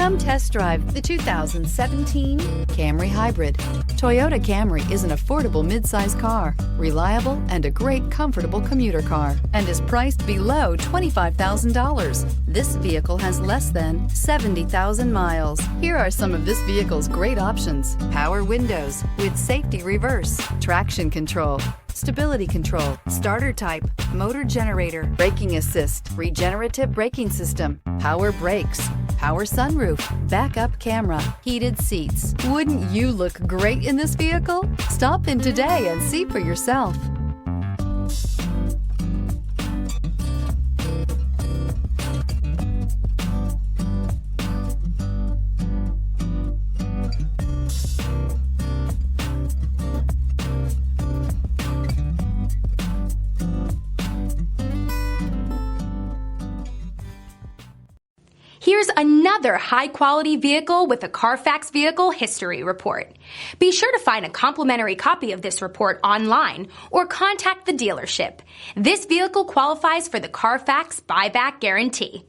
Come test drive the 2017 Camry Hybrid. Toyota Camry is an affordable midsize car, reliable and a great comfortable commuter car, and is priced below $25,000. This vehicle has less than 70,000 miles. Here are some of this vehicle's great options: power windows with safety reverse, traction control, stability control, starter type, motor generator, braking assist, regenerative braking system, power brakes, power sunroof, backup camera, heated seats. Wouldn't you look great in this vehicle? Stop in today and see for yourself. Here's another high-quality vehicle with a CARFAX Vehicle History Report. Be sure to find a complimentary copy of this report online or contact the dealership. This vehicle qualifies for the CARFAX Buyback Guarantee.